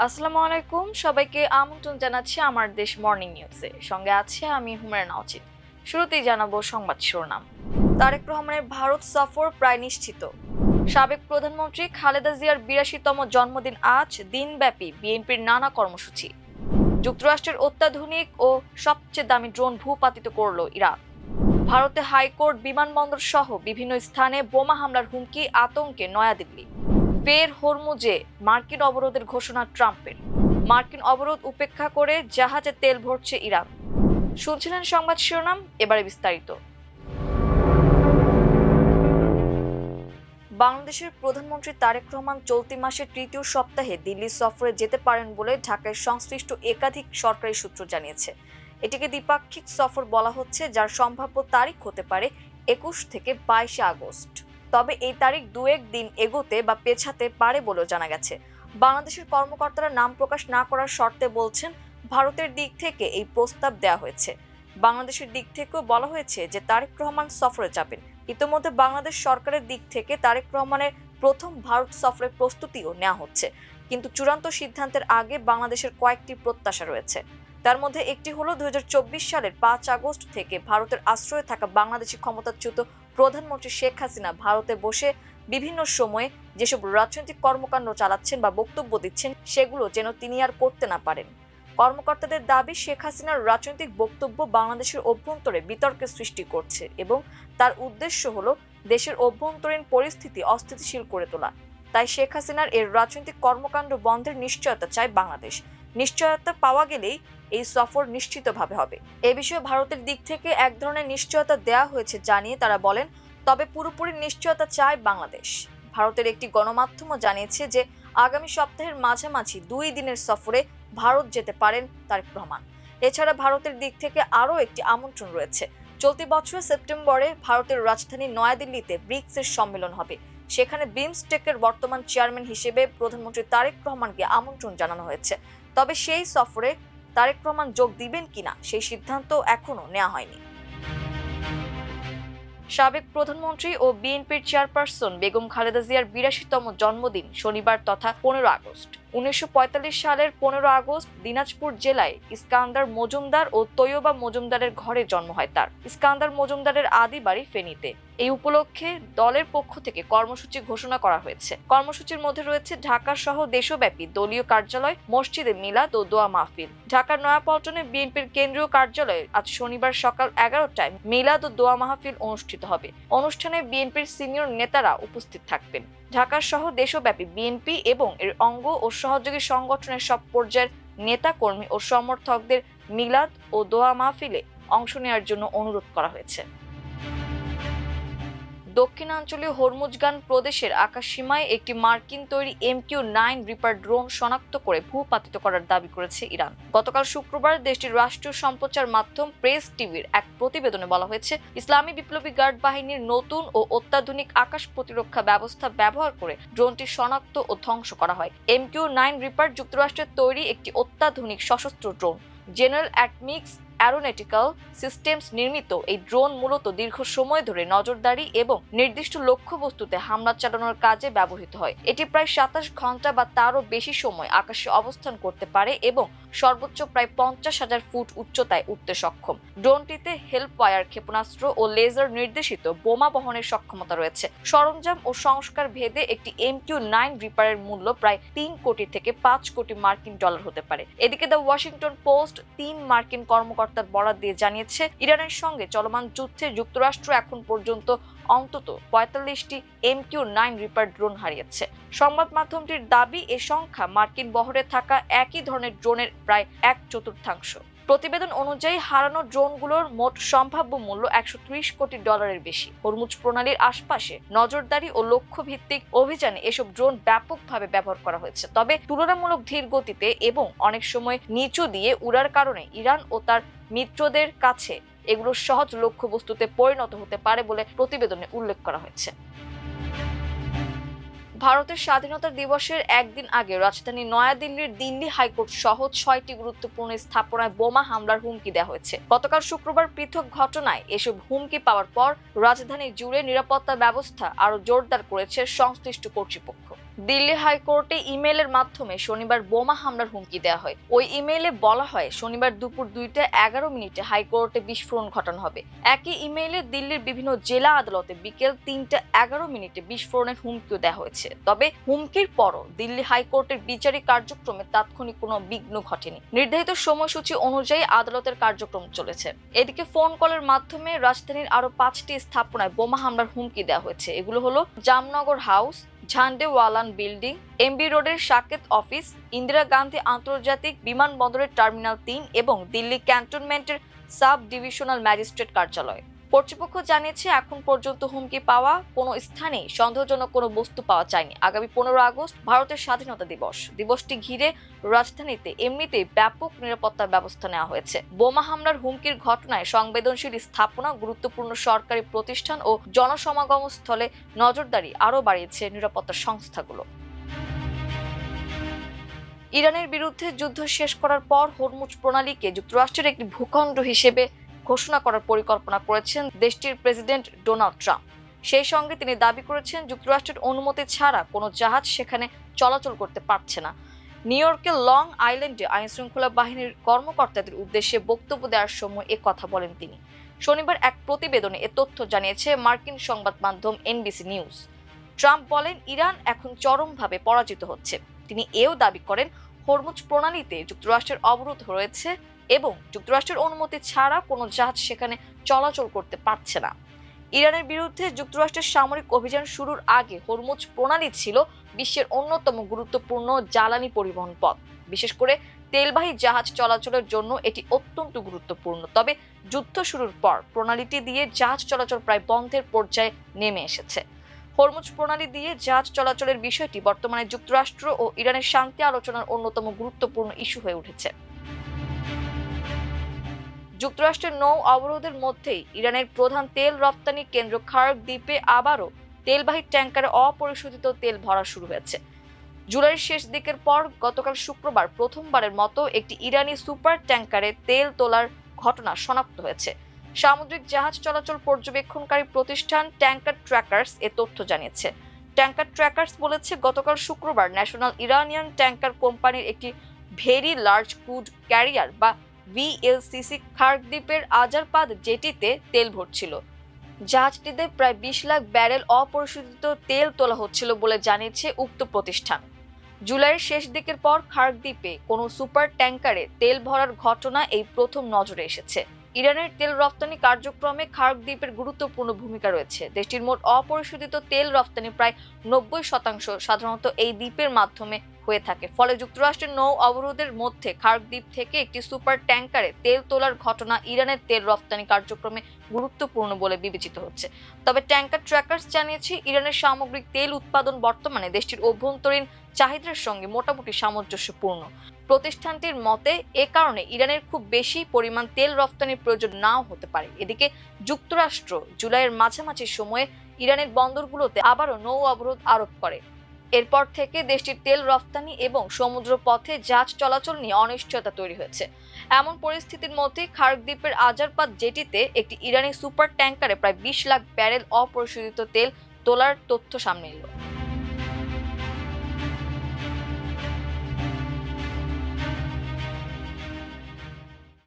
আসসালামু আলাইকুম, সবাইকে আমন্ত্রণ জানাচ্ছি আমার দেশ মর্নিং নিউজে। সঙ্গে আছে আমি হুমায়রা নাওচিত। শুরুতেই জানাবো সংবাদ শিরোনাম। তারেক রহমানের ভারত সফর প্রায় নিশ্চিত। সাবেক প্রধানমন্ত্রী খালেদা জিয়ার ৮২তম জন্মদিন আজ, দিনব্যাপী বিএনপির নানা কর্মসূচি। যুক্তরাষ্ট্রের অত্যাধুনিক ও সবচেয়ে দামি ড্রোন ভূপাতিত করল ইরাক। ভারতে হাইকোর্ট, বিমানবন্দর সহ বিভিন্ন স্থানে বোমা হামলার হুমকি, আতঙ্কে নয়াদিল্লি। ফের হরমুজে মার্কিন অবরোধের ঘোষণা ট্রাম্পের। মার্কিন অবরোধ উপেক্ষা করে জাহাজে তেল ভরছে ইরান। শুনছিলেন সংবাদ শিরোনাম, এবারে বিস্তারিত। বাংলাদেশের প্রধানমন্ত্রী তারেক রহমান চলতি মাসের তৃতীয় সপ্তাহে দিল্লি সফরে যেতে পারেন বলে ঢাকায় সংশ্লিষ্ট একাধিক সরকারি সূত্র জানিয়েছে। এটিকে দ্বিপাক্ষিক সফর বলা হচ্ছে, যার সম্ভাব্য তারিখ হতে পারে ২১ থেকে ২২ আগস্ট। তবে এই তারিখ দু-এক দিন এগোতে বা পেছাতে পারে বলেও জানা গেছে। বাংলাদেশের কর্মকর্তারা নাম প্রকাশ না করার শর্তে বলছেন, ভারতের দিক থেকে এই প্রস্তাব দেওয়া হয়েছে। বাংলাদেশের দিক থেকেও বলা হয়েছে যে তারেক রহমান সফরে যাবেন। ইতোমধ্যে বাংলাদেশ সরকারের দিক থেকে তারেক রহমানের প্রথম ভারত সফরের প্রস্তুতিও নেওয়া হচ্ছে, কিন্তু চূড়ান্ত সিদ্ধান্তের আগে বাংলাদেশের কয়েকটি প্রত্যাশা রয়েছে। তার মধ্যে একটি হলো ২০২৪ সালের ৫ আগস্ট থেকে ভারতের আশ্রয়ে থাকা বাংলাদেশি ক্ষমতাচ্যুত প্রধানমন্ত্রী শেখ হাসিনা ভারতে বসে বিভিন্ন সময়ে যেসব রাজনৈতিক কর্মকাণ্ড চালাচ্ছেন বা বক্তব্য দিচ্ছেন, সেগুলো যেন তিনি আর করতে না পারেন। কর্মকর্তাদের দাবি, শেখ হাসিনার রাজনৈতিক বক্তব্য বাংলাদেশের অভ্যন্তরে বিতর্কের সৃষ্টি করছে এবং তার উদ্দেশ্য হলো দেশের অভ্যন্তরীণ পরিস্থিতি অস্থিতিশীল করে তোলা। তাই শেখ হাসিনার এর রাজনৈতিক কর্মকাণ্ড বন্ধের নিশ্চয়তা চায় বাংলাদেশ। নিশ্চয়তা পাওয়া গেলেই এই সফর নিশ্চিতভাবে হবে। এ বিষয়ে ভারতের দিক থেকে এক ধরনের নিশ্চয়তা দেওয়া হয়েছে জানিয়ে তারা বলেন, তবে পুরোপুরি নিশ্চয়তা চায় বাংলাদেশ। ভারতের একটি গণমাধ্যমও জানিয়েছে যে আগামী সপ্তাহের মাঝামাঝি ২ দিনের সফরে ভারত যেতে পারেন তারেক রহমান। এছাড়া ভারতের দিক থেকে আরও একটি আমন্ত্রণ রয়েছে। চলতি বছর সেপ্টেম্বরে ভারতের রাজধানী নয়াদিল্লিতে ব্রিক্সের সম্মেলন হবে। সেখানে বিমস্টেকের বর্তমান চেয়ারম্যান হিসেবে প্রধানমন্ত্রী তারেক রহমানকে আমন্ত্রণ জানানো হয়েছে। তবে সেই সফরে তারেক রহমান যোগ দিবেন কিনা সেই সিদ্ধান্ত এখনো নেওয়া হয়নি। সাবেক প্রধানমন্ত্রী ও বিএনপির চেয়ারপারসন বেগম খালেদা জিয়ার ৮২তম জন্মদিন শনিবার তথা ১৫ আগস্ট। ১৯৪৫ সালের ১৫ আগস্ট দিনাজপুর জেলায় ইস্কান্দার মজুমদার ও তৈয়বা মজুমদারের ঘরে জন্ম হয় তার। ইস্কান্দার মজুমদারের আদি বাড়ি ফেনীতে। এই উপলক্ষে দলের পক্ষ থেকে কর্মসূচি ঘোষণা করা হয়েছে। কর্মসূচির মধ্যে রয়েছে ঢাকা সহ দেশব্যাপী দলীয় কার্যালয়, মসজিদে মিলাদ ও দোয়া মাহফিল। ঢাকার নয়াপল্টনে বিএনপির কেন্দ্রীয় কার্যালয়ে আজ শনিবার সকাল ১১টায় মিলাদ ও দোয়া মাহফিল অনুষ্ঠিত হবে। অনুষ্ঠানে বিএনপির সিনিয়র নেতারা উপস্থিত থাকবেন। ঢাকা সহ দেশব্যাপী বিএনপি এবং এর অঙ্গ ও সহযোগী সংগঠনের সব পর্যায়ের নেতা কর্মী ও সমর্থকদের মিলাদ ও দোয়া মাহফিলে অংশ নেওয়ার জন্য অনুরোধ করা হয়েছে। দক্ষিণাঞ্চলীয় হরমুজগান প্রদেশের আকাশসীমায় একটি মার্কিন তৈরি MQ-9 রিপার ড্রোন শনাক্ত করে ভূপাতিত করার দাবি করেছে ইরান। গতকাল শুক্রবার দেশটির রাষ্ট্রীয় সম্প্রচার মাধ্যম প্রেস টিভির এক প্রতিবেদনে বলা হয়েছে, ইসলামী বিপ্লবী গার্ড বাহিনীর নতুন ও অত্যাধুনিক আকাশ প্রতিরক্ষা ব্যবস্থা ব্যবহার করে ড্রোনটি শনাক্ত ও ধ্বংস করা হয়। MQ-9 রিপার যুক্তরাষ্ট্রের তৈরি একটি অত্যাধুনিক সশস্ত্র drone. General Atomics aeronautical systems নির্মিত এই ড্রোন মূলত দীর্ঘ সময় ধরে নজরদারি এবং নির্দিষ্ট লক্ষ্যবস্তুতে হামলা চালানোর কাজে ব্যবহৃত হয়। এটি প্রায় ২৭ ঘন্টা বা তারও বেশি সময় আকাশে অবস্থান করতে পারে এবং সর্বোচ্চ প্রায় ৫০,০০০ ফুট উচ্চতায় উঠতে সক্ষম। ড্রোনটিতে হেল্পওয়ার ক্ষেপণাস্ত্র ও লেজার নির্দেশিত বোমা বহনের সক্ষমতা রয়েছে। সরঞ্জাম ও সংস্কার ভেদে একটি MQ-9 রিপারের মূল্য প্রায় ৩ কোটি থেকে ৫ কোটি মার্কিন ডলার হতে পারে। এদিকে দ্য ওয়াশিংটন পোস্ট ৩ মার্কিন কর্মকর্তার বরাত দিয়ে জানিয়েছে, ইরানের সঙ্গে চলমান যুদ্ধে যুক্তরাষ্ট্র এখন পর্যন্ত অন্তত ৪৫টি MQ-9 রিপার ড্রোন হারিয়েছে। সংবাদ মাধ্যমটির দাবি, এ সংখ্যা মার্কিন বহরে থাকা একই ধরনের ড্রোনের প্রায় ১/৪। প্রতিবেদন অনুযায়ী হারানো ড্রোনগুলোর মোট সম্ভাব্য মূল্য ১৩০ কোটি ডলারের বেশি। হরমুজ প্রণালীর আশপাশে নজরদারি ও লক্ষ্যভিত্তিক অভিযানে এসব ড্রোন ব্যাপকভাবে ব্যবহার করা হয়েছে। তবে তুলনামূলক ধীর গতিতে এবং অনেক সময় নিচু দিয়ে উড়ার কারণে ইরান ও তার মিত্রদের কাছে এগুলো সহজ লক্ষ্যবস্তুতে পরিণত হতে পারে বলে প্রতিবেদনে উল্লেখ করা হয়েছে। ভারতের স্বাধীনতা দিবসের একদিন আগে রাজধানী নয়াদিল্লির দিল্লি হাইকোর্ট সহ ৬টি গুরুত্বপূর্ণ স্থাপনায় বোমা হামলার হুমকি দেওয়া হয়েছে। গতকাল শুক্রবার পৃথক ঘটনায় এসব হুমকি পাওয়ার পর রাজধানী জুড়ে নিরাপত্তা ব্যবস্থা আরও জোরদার করেছে সংশ্লিষ্ট কর্তৃপক্ষ। দিল্লি হাইকোর্টে ইমেইলের মাধ্যমে শনিবার বোমা হামলার হুমকি দেওয়া হয়। ওই ইমেইলে বলা হয় শনিবার দুপুর 2:11 হাইকোর্টে বিস্ফোরণ ঘটানো হবে। একই ইমেইলে দিল্লির বিভিন্ন জেলা আদালতে বিকেল 3:11 বিস্ফোরণের হুমকিও দেওয়া হয়েছে। তবে হুমকির পরও দিল্লি হাইকোর্টের বিচারিক কার্যক্রমে তাৎক্ষণিক কোনো বিঘ্ন ঘটেনি। নির্ধারিত সময়সূচি অনুযায়ী আদালতের কার্যক্রম চলেছে। এদিকে ফোন কলের মাধ্যমে রাজধানীর আরো 5টি স্থাপনায় বোমা হামলার হুমকি দেওয়া হয়েছে। এগুলো হলো জামনগর হাউস, ঝান্ডেওয়ালান বিল্ডিং, এমবি রোডের সাকেত অফিস, ইন্দিরা গান্ধী আন্তর্জাতিক বিমানবন্দরের টার্মিনাল 3 এবং দিল্লি ক্যান্টনমেন্টের সাব ডিভিশনাল ম্যাজিস্ট্রেট কার্যালয়। কর্তৃপক্ষ জানিয়েছে এখন পর্যন্ত হুমকি পাওয়া কোনো স্থানেই সন্দেহজনক কোনো বস্তু পাওয়া যায়নি। আগামী 15 আগস্ট ভারতের স্বাধীনতা দিবস। দিবসটি ঘিরে রাজধানীতে এমনিতেই ব্যাপক নিরাপত্তার ব্যবস্থা নেওয়া হয়েছে। বোমা হামলার হুমকির ঘটনায় সংবেদনশীল স্থাপনা, গুরুত্বপূর্ণ সরকারি প্রতিষ্ঠান ও জনসমাগম স্থলে নজরদারি আরও বাড়িয়েছে নিরাপত্তা সংস্থাগুলো। ইরানের বিরুদ্ধে যুদ্ধ শেষ করার পর হরমুজ প্রণালীকে যুক্তরাষ্ট্রের একটি ভূখণ্ড হিসেবে ঘোষণা করার পরিকল্পনা করেছেন দেশটির প্রেসিডেন্ট ডোনাল্ড ট্রাম্প। সেই সঙ্গে তিনি দাবি করেছেন যুক্তরাষ্ট্রের অনুমতি ছাড়া কোনো জাহাজ সেখানে চলাচল করতে পারছে না। নিউ ইয়র্কের লং আইল্যান্ডে আইনশৃঙ্খলা বাহিনীর কর্মকর্তাদের উদ্দেশ্যে বক্তব্য দেওয়ার সময় কথা বলেন তিনি। শনিবার এক প্রতিবেদনে এ তথ্য জানিয়েছে মার্কিন সংবাদ মাধ্যম এনবিসি নিউজ। ট্রাম্প বলেন ইরান এখন চরমভাবে পরাজিত হচ্ছে। তিনি এও দাবি করেন হরমুজ প্রণালীতে যুক্তরাষ্ট্রের অবরোধ রয়েছে এবং যুক্তরাষ্ট্রের অনুমতি ছাড়া কোনো জাহাজ সেখানে চলাচল করতে পারছে না। ইরানের বিরুদ্ধে যুক্তরাষ্ট্রের সামরিক অভিযান শুরুর আগে হরমুজ প্রণালী ছিল বিশ্বের অন্যতম গুরুত্বপূর্ণ জ্বালানি পরিবহন পথ। বিশেষ করে তেলবাহী জাহাজ চলাচলের জন্য এটি অত্যন্ত গুরুত্বপূর্ণ। তবে যুদ্ধ শুরুর পর প্রণালীটি দিয়ে জাহাজ চলাচল প্রায় বন্ধের পর্যায়ে নেমে এসেছে। হরমুজ প্রণালী দিয়ে জাহাজ চলাচলের বিষয়টি বর্তমানে যুক্তরাষ্ট্র ও ইরানের শান্তি আলোচনার অন্যতম গুরুত্বপূর্ণ ইস্যু হয়ে উঠেছে। যুক্তরাষ্ট্রের নৌ অবরোধের মধ্যেই ইরানের প্রধান তেল রপ্তানি কেন্দ্র খার্ক দ্বীপে আবারও তেলবাহী ট্যাঙ্কারে অপরিশোধিত তেল ভরা শুরু হয়েছে। জুলাইয়ের শেষ দিকের পর গতকাল শুক্রবার প্রথমবারের মতো একটি ইরানি সুপার ট্যাঙ্কারে তেল তোলার ঘটনা শনাক্ত হয়েছে। সামুদ্রিক জাহাজ চলাচল পর্যবেক্ষণকারী প্রতিষ্ঠান ট্যাঙ্কার ট্র্যাকার্স এ তথ্য জানিয়েছে। ট্যাঙ্কার ট্র্যাকার্স বলেছে গতকাল শুক্রবার ন্যাশনাল ইরানিয়ান ট্যাঙ্কার কোম্পানির একটি ভেরি লার্জ ক্রুড ক্যারিয়ার বা ভিএলসিসি খার্ক দ্বীপের আজারপাদ জেটিতে তেল ভরছিল। জাহাজটিতে প্রায় 20 লাখ ব্যারেল অপরিশোধিত তেল তোলা হচ্ছিল বলে জানিয়েছে উক্ত প্রতিষ্ঠান। জুলাইয়ের শেষ দিকের পর খার্ক দ্বীপে কোনো সুপার ট্যাঙ্কারে তেল ভরার ঘটনা এই প্রথম নজরে এসেছে। ইরানের তেল রপ্তানি কার্যক্রমে খার্ক দ্বীপের গুরুত্বপূর্ণ ভূমিকা রয়েছে। দেশটির মোট অপরিশোধিত তেল রপ্তানি প্রায় 90% সাধারণত এই দ্বীপের মাধ্যমে হয়ে থাকে। ফলে যুক্তরাষ্ট্রের নৌ অবরোধের মধ্যে খার্ক দ্বীপ থেকে একটি সুপার ট্যাঙ্কারে তেল তোলার ঘটনা ইরানের তেল রপ্তানি কার্যক্রমে গুরুত্বপূর্ণ বলে বিবেচিত হচ্ছে। তবে ট্যাঙ্কার ট্র্যাকার্স জানিয়েছে ইরানের সামগ্রিক তেল উৎপাদন বর্তমানে দেশটির অভ্যন্তরীণ চাহিদার সঙ্গে মোটামুটি সামঞ্জস্যপূর্ণ। প্রতিষ্ঠানটির মতে এ কারণে ইরানের খুব বেশি পরিমাণ তেল রপ্তানির প্রয়োজন নাও হতে পারে। এদিকে যুক্তরাষ্ট্র জুলাইয়ের মাঝামাঝি সময়ে ইরানের বন্দরগুলোতে আবারও নৌ অবরোধ আরোপ করে। এরপর থেকে দেশটির তেল রপ্তানি এবং সমুদ্র পথে জাহাজ চলাচল নিয়ে অনিশ্চয়তা তৈরি হয়েছে। এমন পরিস্থিতির মধ্যে খার্ক দ্বীপের আজারপাদ জেটিতে একটি ইরানি সুপার ট্যাঙ্কারে প্রায় 20 লাখ ব্যারেল অপরিশোধিত তেল তোলার তথ্য সামনে এলো।